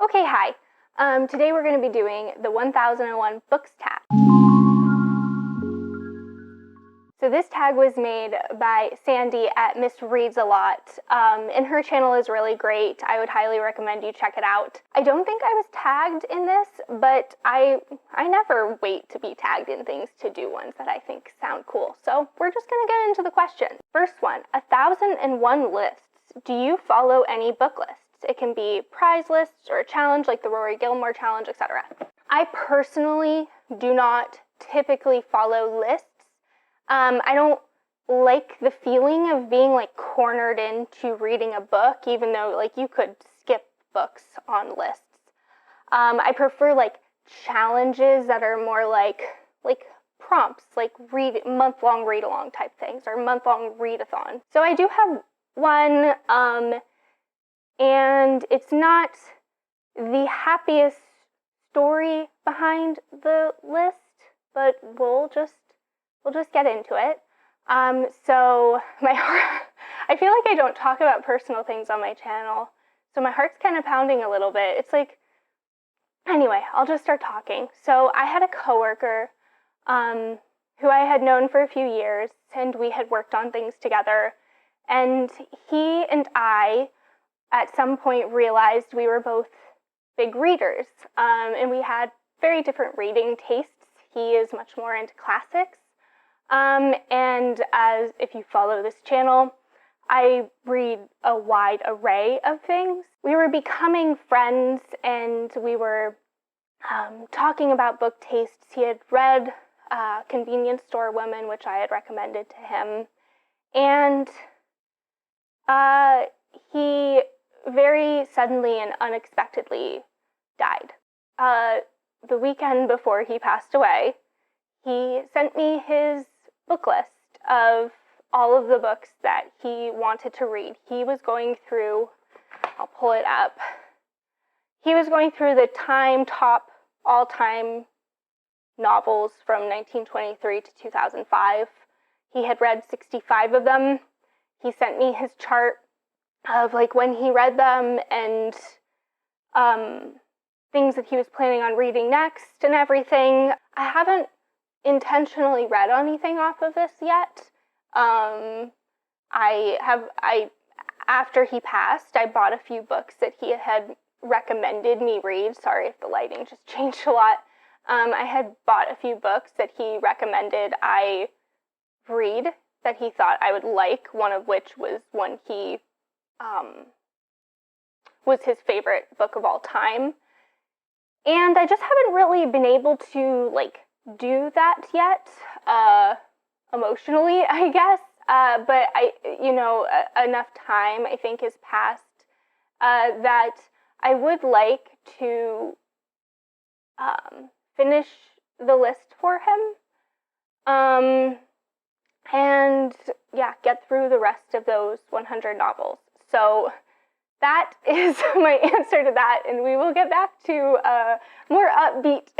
Okay, hi. Today we're going to be doing the 1001 Books tag. So this tag was made by Sandy at Miss Reads a Lot, and her channel is really great. I would highly recommend you check it out. I don't think I was tagged in this, but I never wait to be tagged in things to do ones that I think sound cool. So we're just going to get into the questions. First one, 1001 lists. Do you follow any book lists? It can be prize lists or a challenge like the Rory Gilmore challenge, etc. I personally do not typically follow lists. I don't like the feeling of being like cornered into reading a book, even though like you could skip books on lists. I prefer like challenges that are more like prompts, like month-long read-along type things or month-long readathon. So I do have one, and it's not the happiest story behind the list, but we'll just get into it. So my heart, I feel like I don't talk about personal things on my channel, so my heart's kind of pounding a little bit. It's like, anyway, I'll just start talking. So I had a coworker who I had known for a few years, and we had worked on things together, and he and I at some point realized we were both big readers, and we had very different reading tastes. He is much more into classics, and as if you follow this channel, I read a wide array of things. We were becoming friends, and we were talking about book tastes. He had read Convenience Store Woman, which I had recommended to him, and he very suddenly and unexpectedly died. The weekend before he passed away, he sent me his book list of all of the books that he wanted to read. He was going through, I'll pull it up, he was going through the top all-time novels from 1923 to 2005. He had read 65 of them. He sent me his chart of like when he read them and things that he was planning on reading next and everything. I haven't intentionally read anything off of this yet. After he passed, I bought a few books that he had recommended me read. Sorry if the lighting just changed a lot. I had bought a few books that he recommended I read that he thought I would like, one of which was one he was his favorite book of all time. And I just haven't really been able to like do that yet, emotionally, I guess. But enough time I think has passed that I would like to finish the list for him. And yeah, get through the rest of those 100 novels. So that is my answer to that, and we will get back to more upbeat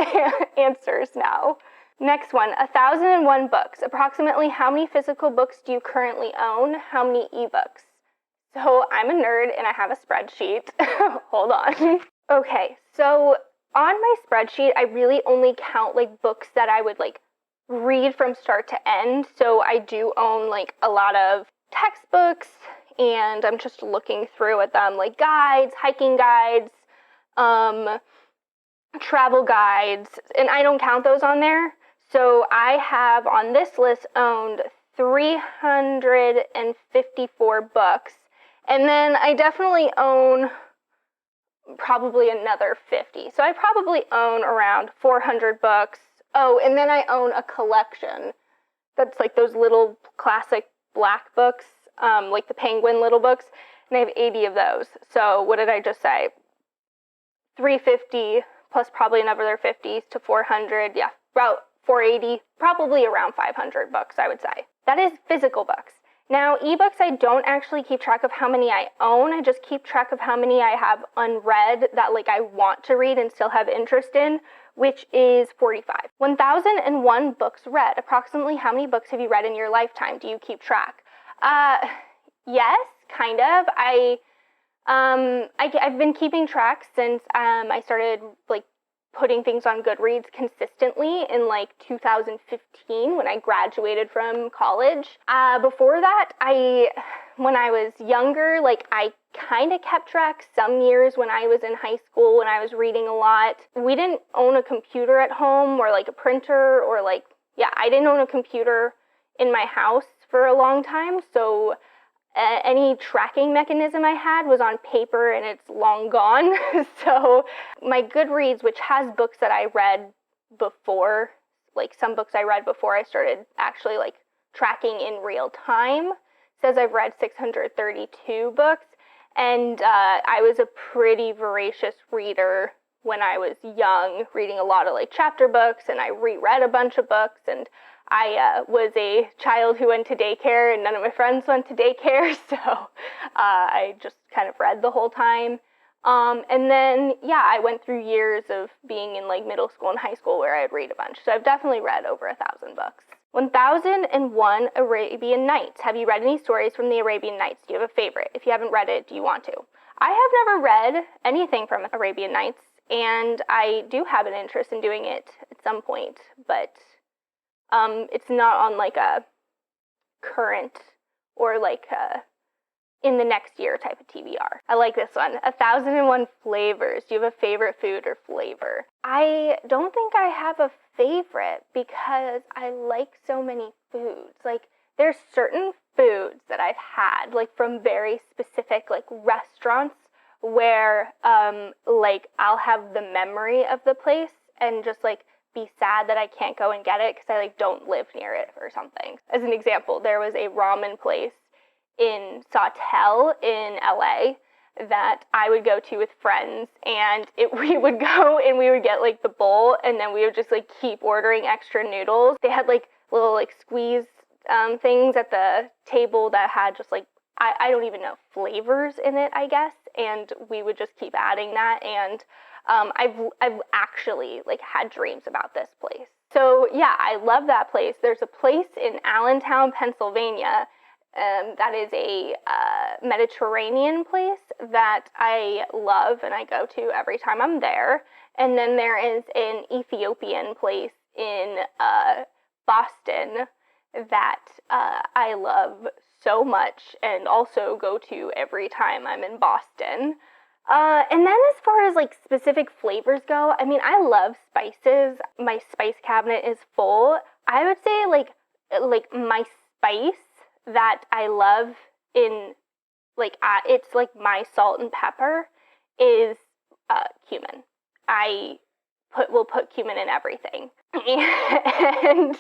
answers now. Next one, 1001 books. Approximately how many physical books do you currently own? How many ebooks? So I'm a nerd and I have a spreadsheet. Hold on. Okay, so on my spreadsheet, I really only count like books that I would like read from start to end. So I do own like a lot of textbooks, and I'm just looking through at them, like guides, hiking guides, travel guides, and I don't count those on there. So I have on this list owned 354 books, and then I definitely own probably another 50. So I probably own around 400 books. Oh, and then I own a collection that's like those little classic black books, like the Penguin little books, and I have 80 of those. So what did I just say? 350 plus probably another 50 to 400, yeah, about 480, probably around 500 books, I would say. That is physical books. Now, ebooks, I don't actually keep track of how many I own. I just keep track of how many I have unread that like I want to read and still have interest in, which is 45. 1001 books read. Approximately how many books have you read in your lifetime? Do you keep track? Yes, kind of. I've been keeping track since I started like putting things on Goodreads consistently in like 2015 when I graduated from college. Before that, when I was younger, like I kind of kept track some years when I was in high school when I was reading a lot. We didn't own a computer at home or like a printer or like, yeah, I didn't own a computer in my house for a long time, so any tracking mechanism I had was on paper and it's long gone. So my Goodreads, which has books that I read before, like some books I read before I started actually like tracking in real time, says I've read 632 books. And I was a pretty voracious reader when I was young, reading a lot of like chapter books, and I reread a bunch of books, and I was a child who went to daycare, and none of my friends went to daycare, so I just kind of read the whole time. And then, yeah, I went through years of being in like middle school and high school where I'd read a bunch, so I've definitely read over 1,000 books. 1001 Arabian Nights. Have you read any stories from the Arabian Nights? Do you have a favorite? If you haven't read it, do you want to? I have never read anything from Arabian Nights, and I do have an interest in doing it at some point, but it's not on like a current or like a in the next year type of TBR. I like this one. 1001 Flavors. Do you have a favorite food or flavor? I don't think I have a favorite because I like so many foods. Like there's certain foods that I've had like from very specific like restaurants where like I'll have the memory of the place and just like be sad that I can't go and get it because I like don't live near it or something. As an example, there was a ramen place in Sawtelle in LA that I would go to with friends, and we would go and we would get like the bowl, and then we would just like keep ordering extra noodles. They had like little like squeeze things at the table that had just like I don't even know, flavors in it, I guess, and we would just keep adding that. And I've actually like had dreams about this place. So yeah, I love that place. There's a place in Allentown, Pennsylvania, that is a Mediterranean place that I love and I go to every time I'm there. And then there is an Ethiopian place in Boston that I love so much and also go to every time I'm in Boston. And then as far as like specific flavors go, I mean, I love spices. My spice cabinet is full. I would say like my spice that I love in like it's like my salt and pepper is cumin. I will put cumin in everything. And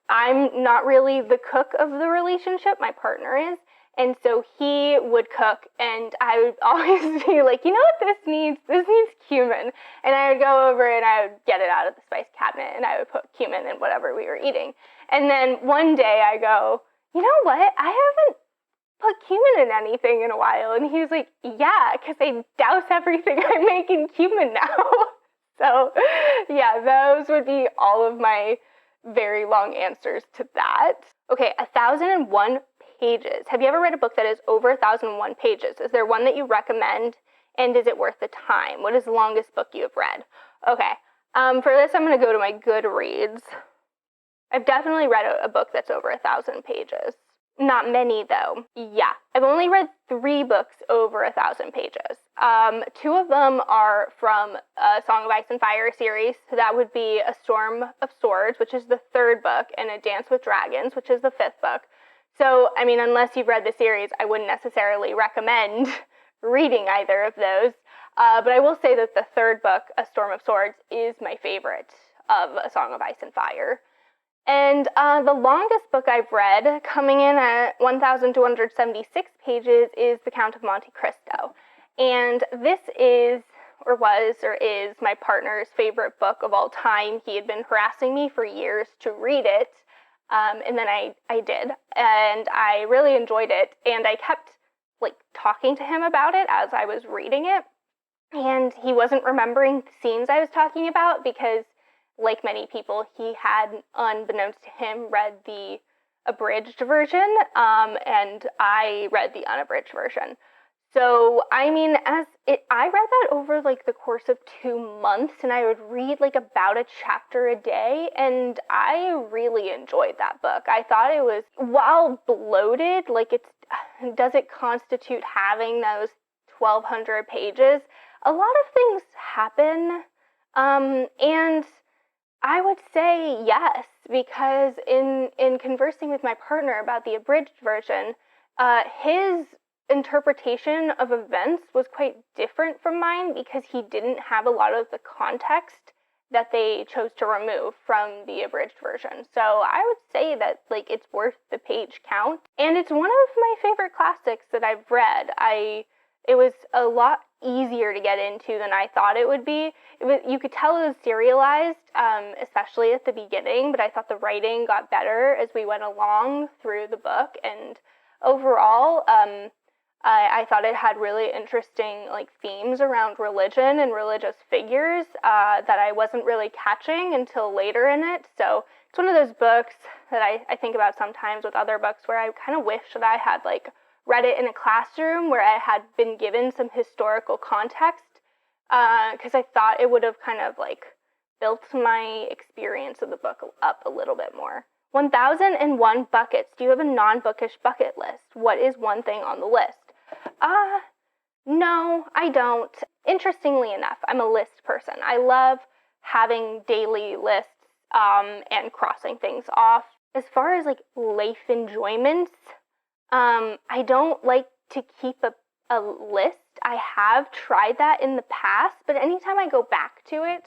I'm not really the cook of the relationship, my partner is. And so he would cook, and I would always be like, you know what this needs? This needs cumin. And I would go over and I would get it out of the spice cabinet, and I would put cumin in whatever we were eating. And then one day I go, you know what? I haven't put cumin in anything in a while. And he was like, yeah, because I douse everything I make in cumin now. So yeah, those would be all of my very long answers to that. Okay, 1001 pages. Have you ever read a book that is over 1001 pages? Is there one that you recommend, and is it worth the time? What is the longest book you have read? Okay, for this I'm going to go to my Goodreads. I've definitely read a book that's over 1,000 pages. Not many, though. Yeah, I've only read 3 books over 1,000 pages. 2 of them are from a Song of Ice and Fire series. So that would be A Storm of Swords, which is the 3rd book, and A Dance with Dragons, which is the 5th book. So, I mean, unless you've read the series, I wouldn't necessarily recommend reading either of those. But I will say that the 3rd book, A Storm of Swords, is my favorite of A Song of Ice and Fire. And the longest book I've read, coming in at 1,276 pages, is The Count of Monte Cristo. And this is, or was, or is, my partner's favorite book of all time. He had been harassing me for years to read it, and then I did, and I really enjoyed it, and I kept, like, talking to him about it as I was reading it, and he wasn't remembering the scenes I was talking about because, like many people, he had, unbeknownst to him, read the abridged version, and I read the unabridged version. So, I mean, I read that over like the course of 2 months, and I would read like about a chapter a day, and I really enjoyed that book. I thought it was, while bloated, like does it constitute having those 1,200 pages? A lot of things happen, and I would say yes, because in conversing with my partner about the abridged version, his interpretation of events was quite different from mine because he didn't have a lot of the context that they chose to remove from the abridged version. So I would say that like it's worth the page count, and it's one of my favorite classics that I've read. It was a lot easier to get into than I thought it would be. You could tell it was serialized, especially at the beginning, but I thought the writing got better as we went along through the book, and overall, I thought it had really interesting like themes around religion and religious figures that I wasn't really catching until later in it. So it's one of those books that I think about sometimes with other books where I kind of wish that I had like read it in a classroom where I had been given some historical context, because I thought it would have kind of like built my experience of the book up a little bit more. 1001 buckets. Do you have a non-bookish bucket list? What is one thing on the list? No, I don't. Interestingly enough, I'm a list person. I love having daily lists, and crossing things off. As far as like life enjoyments, I don't like to keep a list. I have tried that in the past, but anytime I go back to it,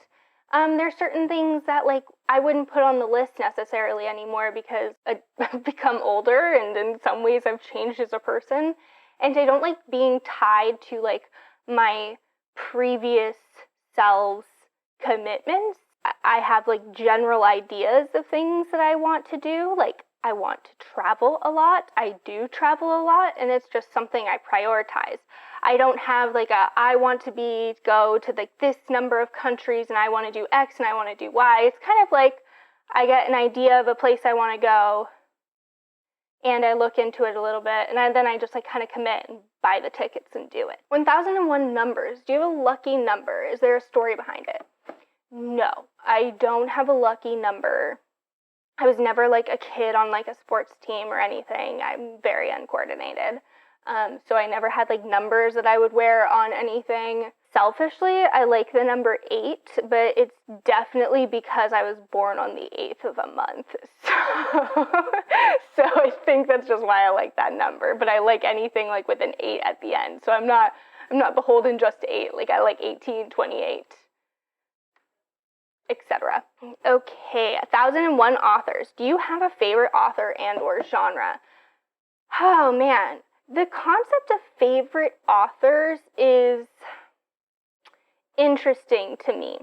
there's certain things that like I wouldn't put on the list necessarily anymore because I've become older and in some ways I've changed as a person. And I don't like being tied to like my previous selves commitments. I have like general ideas of things that I want to do. Like I want to travel a lot. I do travel a lot, and it's just something I prioritize. I don't have like I want to go to like this number of countries and I want to do X and I want to do Y. It's kind of like I get an idea of a place I want to go and I look into it a little bit, and then I just like kind of commit and buy the tickets and do it. 1001 numbers. Do you have a lucky number? Is there a story behind it? No, I don't have a lucky number. I was never like a kid on like a sports team or anything. I'm very uncoordinated. So I never had like numbers that I would wear on anything. Selfishly, I like the number 8, but it's definitely because I was born on the 8th of a month. So I think that's just why I like that number. But I like anything like with an 8 at the end. So I'm not beholden just to 8. Like I like 18, 28, etc. Okay, 1001 authors. Do you have a favorite author and or genre? Oh man, the concept of favorite authors is interesting to me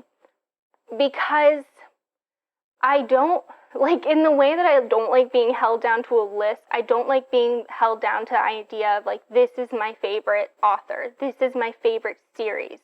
because I don't like, in the way that I don't like being held down to a list, I don't like being held down to the idea of like, this is my favorite author, this is my favorite series.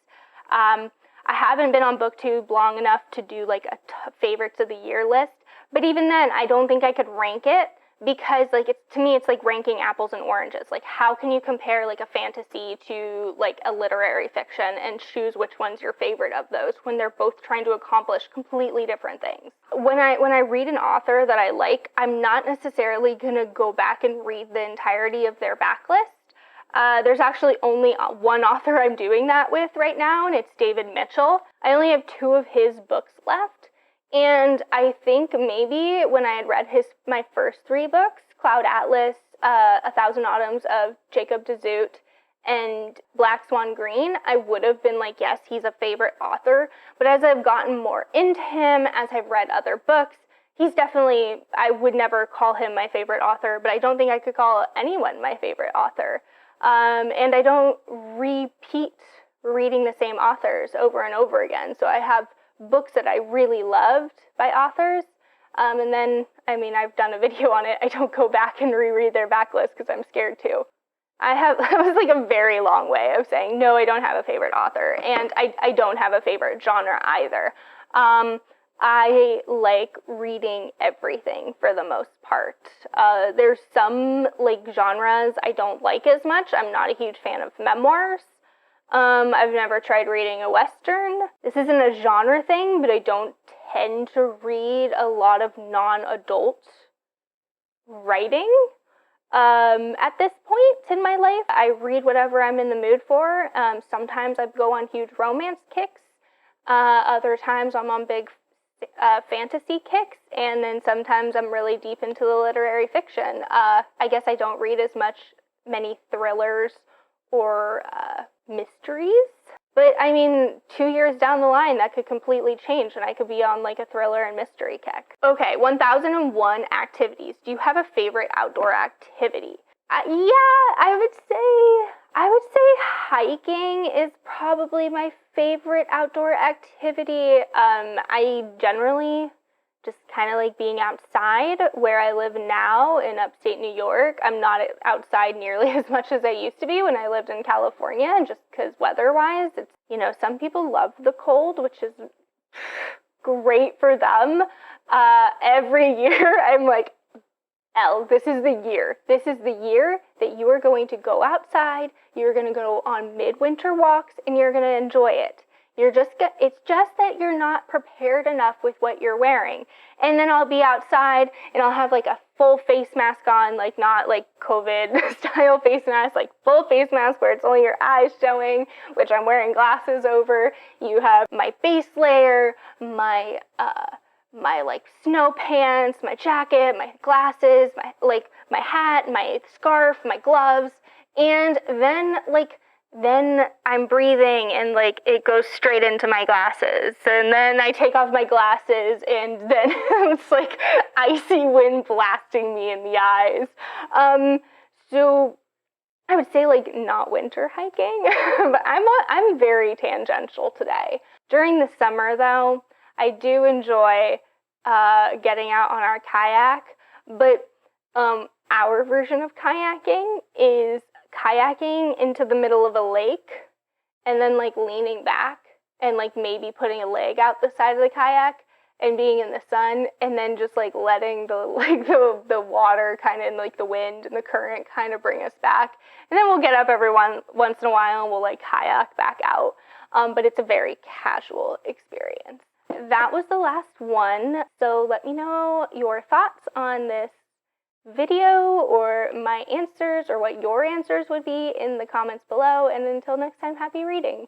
I haven't been on BookTube long enough to do like a favorites of the year list, but even then, I don't think I could rank it because like to me it's like ranking apples and oranges. Like how can you compare like a fantasy to like a literary fiction and choose which one's your favorite of those when they're both trying to accomplish completely different things? When I read an author that I like, I'm not necessarily going to go back and read the entirety of their backlist. There's actually only one author I'm doing that with right now, and it's David Mitchell. I only have 2 of his books left, and I think maybe when I had read my first 3 books, Cloud Atlas, 1,000 Autumns of Jacob de Zoet, and Black Swan Green, I would have been like, yes, he's a favorite author. But as I've gotten more into him, as I've read other books, he's definitely, I would never call him my favorite author, but I don't think I could call anyone my favorite author. And I don't repeat reading the same authors over and over again. So I have books that I really loved by authors. And then, I mean, I've done a video on it. I don't go back and reread their backlist because I'm scared to. That was like a very long way of saying, no, I don't have a favorite author. And I don't have a favorite genre either. I like reading everything for the most part. There's some like genres I don't like as much. I'm not a huge fan of memoirs. I've never tried reading a Western. This isn't a genre thing, but I don't tend to read a lot of non-adult writing. At this point in my life, I read whatever I'm in the mood for. Sometimes I go on huge romance kicks. Other times I'm on big fantasy kicks, and then sometimes I'm really deep into the literary fiction. I guess I don't read as many thrillers or mysteries. But I mean, 2 years down the line, that could completely change, and I could be on like a thriller and mystery kick. Okay, 1001 activities. Do you have a favorite outdoor activity? Yeah, I would say hiking is probably my favorite outdoor activity. I generally just kind of like being outside. Where I live now in upstate New York, I'm not outside nearly as much as I used to be when I lived in California, just because weather-wise, it's, some people love the cold, which is great for them. Every year, I'm like, this is the year. This is the year that you are going to go outside, you're going to go on midwinter walks, and you're going to enjoy it. It's just that you're not prepared enough with what you're wearing. And then I'll be outside and I'll have like a full face mask on, like not like COVID style face mask, like full face mask where it's only your eyes showing, which I'm wearing glasses over. You have my base layer, my like snow pants, my jacket, my glasses, my hat, my scarf, my gloves, and then I'm breathing and like it goes straight into my glasses, and then I take off my glasses and then it's like icy wind blasting me in the eyes. So I would say like not winter hiking, but I'm very tangential today. During the summer though, I do enjoy getting out on our kayak, but our version of kayaking is kayaking into the middle of a lake and then like leaning back and like maybe putting a leg out the side of the kayak and being in the sun, and then just like letting the water kind of, and like the wind and the current kind of bring us back, and then we'll get up every once in a while and we'll like kayak back out, but it's a very casual experience. That was the last one, so let me know your thoughts on this video or my answers or what your answers would be in the comments below, and until next time, happy reading.